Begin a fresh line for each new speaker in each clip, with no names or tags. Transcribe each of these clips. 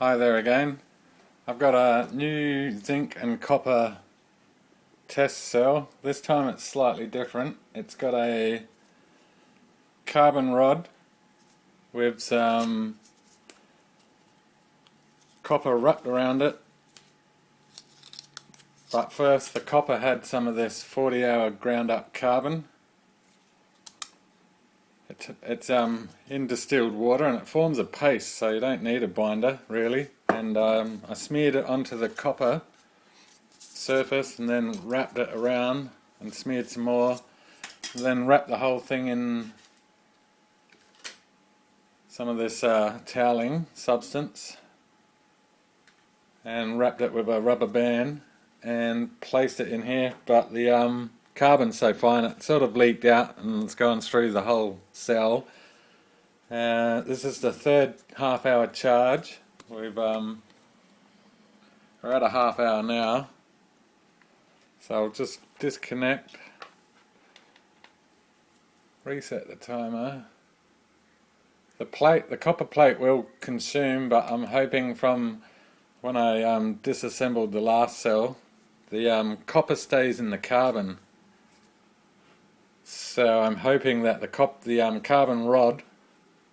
Hi there again. I've got a new zinc and copper test cell. This time it's slightly different. It's got a carbon rod with some copper wrapped around it. But first the copper had some of this 40-hour ground up carbon. It's in distilled water and it forms a paste, so you don't need a binder really. And I smeared it onto the copper surface and then wrapped it around and smeared some more. And then wrapped the whole thing in some of this toweling substance and wrapped it with a rubber band and placed it in here. But the carbon's so fine it sort of leaked out and it's gone through the whole cell. This is the third half-hour charge. We're at a half hour now, so I'll just disconnect, reset the timer. The copper plate will consume, but I'm hoping from when I disassembled the last cell, the copper stays in the carbon. So I'm hoping that the carbon rod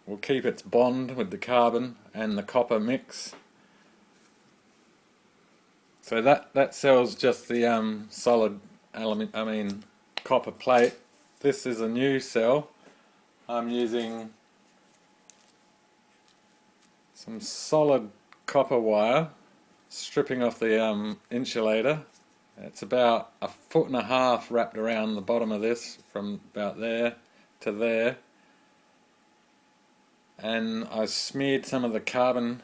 will keep its bond with the carbon and the copper mix. So that cell's just the solid copper plate. This is a new cell. I'm using some solid copper wire, stripping off the insulator. It's about 1.5 feet wrapped around the bottom of this, from about there to there. And I smeared some of the carbon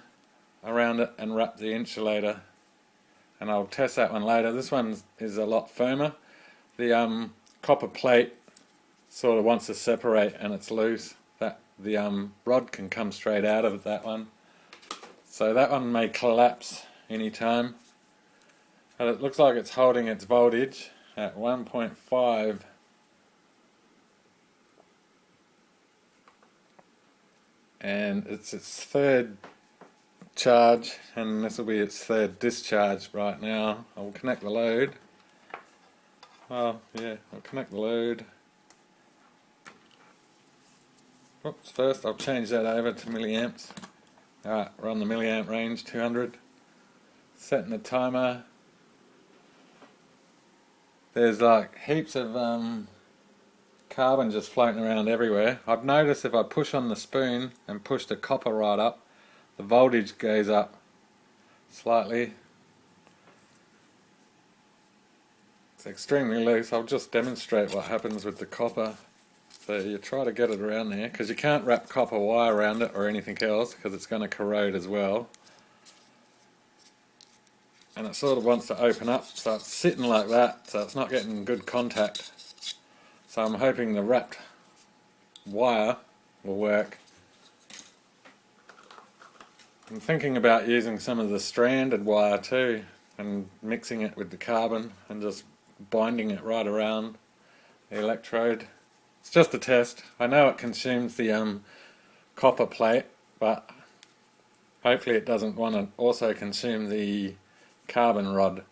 around it and wrapped the insulator. And I'll test that one later. This one is a lot firmer. The copper plate sort of wants to separate and it's loose. The rod can come straight out of that one. So that one may collapse any time. But it looks like it's holding its voltage at 1.5. And it's its third charge, and this will be its third discharge right now. I'll connect the load. I'll connect the load. Oops, first I'll change that over to milliamps. Alright, we're on the milliamp range, 200. Setting the timer. There's like heaps of carbon just floating around everywhere. I've noticed if I push on the spoon and push the copper right up, the voltage goes up slightly. It's extremely loose. I'll just demonstrate what happens with the copper. So you try to get it around there, because you can't wrap copper wire around it or anything else, because it's going to corrode as well. And it sort of wants to open up, so it's sitting like that, so it's not getting good contact. So I'm hoping the wrapped wire will work. I'm thinking about using some of the stranded wire too and mixing it with the carbon and just binding it right around the electrode. It's just a test. I know it consumes the copper plate, but hopefully it doesn't want to also consume the carbon rod.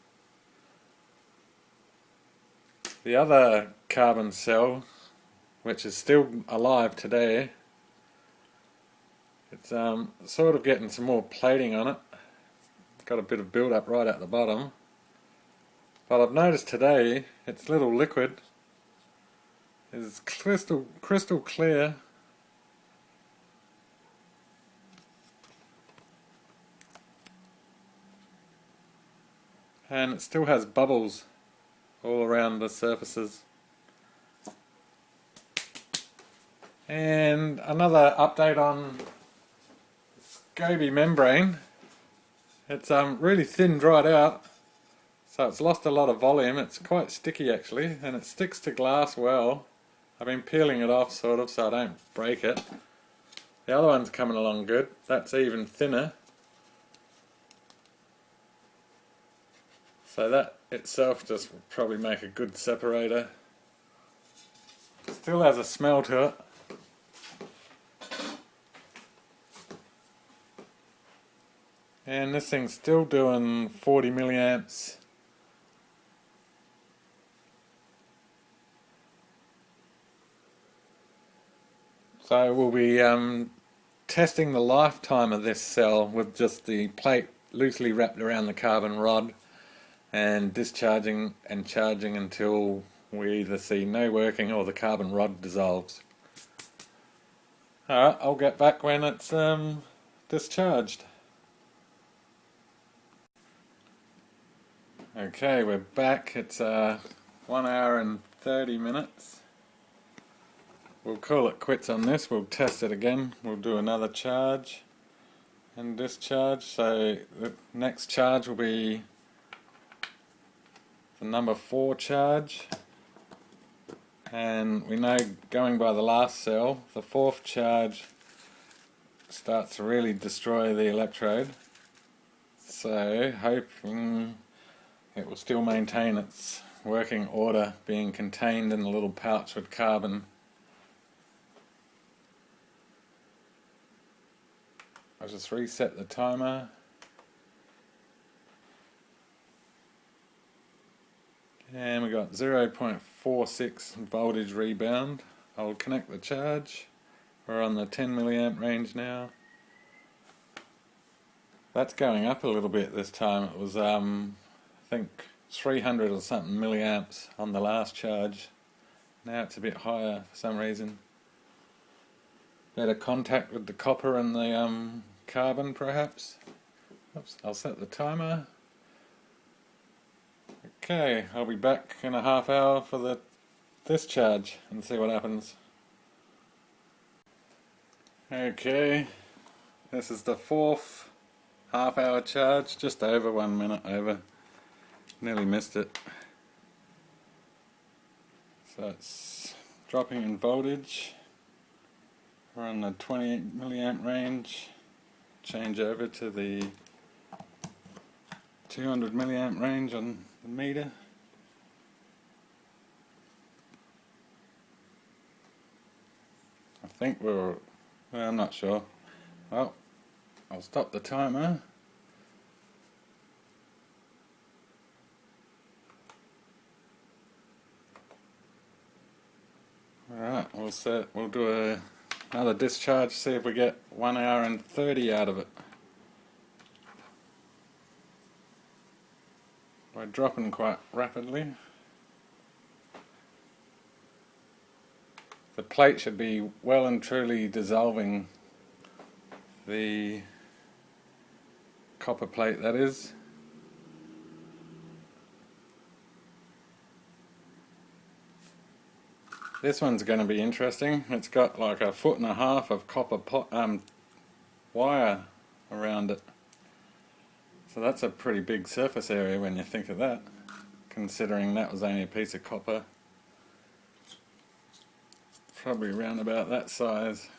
The other carbon cell, which is still alive today, it's sort of getting some more plating on it. It's got a bit of build up right at the bottom. But I've noticed today its little liquid is crystal clear. And it still has bubbles all around the surfaces. And another update on SCOBY membrane. It's really thin, dried out, so it's lost a lot of volume. It's quite sticky actually, and it sticks to glass well. I've been peeling it off sort of so I don't break it. The other one's coming along good. That's even thinner. So that itself just will probably make a good separator. Still has a smell to it. And this thing's still doing 40 milliamps. So we'll be testing the lifetime of this cell with just the plate loosely wrapped around the carbon rod and discharging and charging until we either see no working or the carbon rod dissolves. Alright, I'll get back when it's discharged. Okay, we're back. It's 1 hour and 30 minutes. We'll call it quits on this. We'll test it again. We'll do another charge and discharge. So the next charge will be the number 4 charge. And we know, going by the last cell, the 4th charge starts to really destroy the electrode. So hoping it will still maintain its working order, being contained in a little pouch with carbon. I'll just reset the timer. And we got 0.46 voltage rebound. I'll connect the charge. We're on the 10 milliamp range now. That's going up a little bit this time. It was I think 300 or something milliamps on the last charge. Now it's a bit higher for some reason. Better contact with the copper and the carbon perhaps. Oops, I'll set the timer. Okay, I'll be back in a half hour for the discharge and see what happens. Okay, this is the 4th half hour charge, just over 1 minute over. Nearly missed it. So it's dropping in voltage. We're on the 28 milliamp range. Change over to the 200 milliamp range on the meter. I think well, I'm not sure. Well, I'll stop the timer. Alright, we'll do another discharge, see if we get 1 hour and 30 out of it. We're dropping quite rapidly. The plate should be well and truly dissolving, the copper plate that is. This one's going to be interesting. It's got like 1.5 foot of copper wire around it. So that's a pretty big surface area when you think of that, considering that was only a piece of copper. Probably around about that size.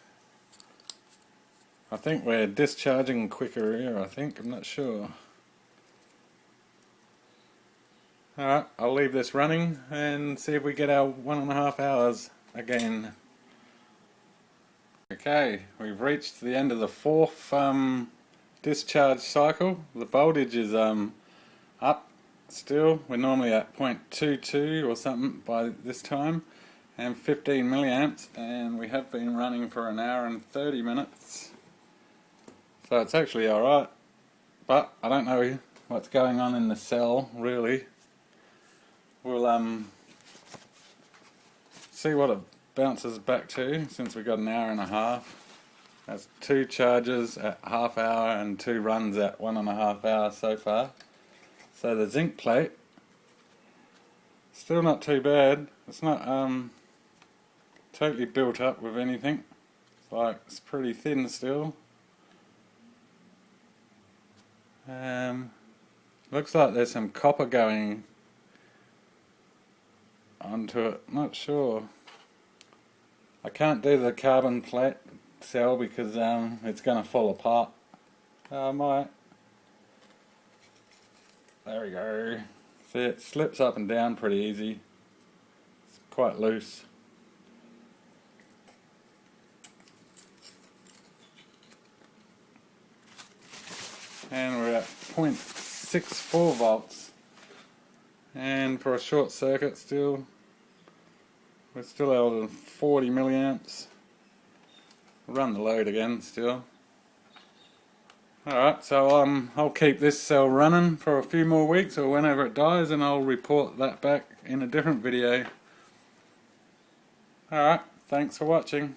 I think we're discharging quicker here, I'm not sure. Alright, I'll leave this running and see if we get our 1.5 hours again. Okay, we've reached the end of the 4th discharge cycle. The voltage is up still. We're normally at 0.22 or something by this time, and 15 milliamps, and we have been running for 1 hour and 30 minutes. So it's actually alright, but I don't know what's going on in the cell really. We'll see what it bounces back to, since we've got 1.5 hours. That's 2 charges at half hour and 2 runs at 1.5 hours so far. So the zinc plate, still not too bad. It's not totally built up with anything. It's pretty thin still. Looks like there's some copper going onto it, not sure. I can't do the carbon plate cell because it's going to fall apart. I might. There we go. See, it slips up and down pretty easy. It's quite loose. and we're at 0.64 volts, and for a short circuit still we're still able to 40 milliamps. Run the load again still. Alright, so I'll keep this cell running for a few more weeks or whenever it dies, and I'll report that back in a different video. Alright, thanks for watching.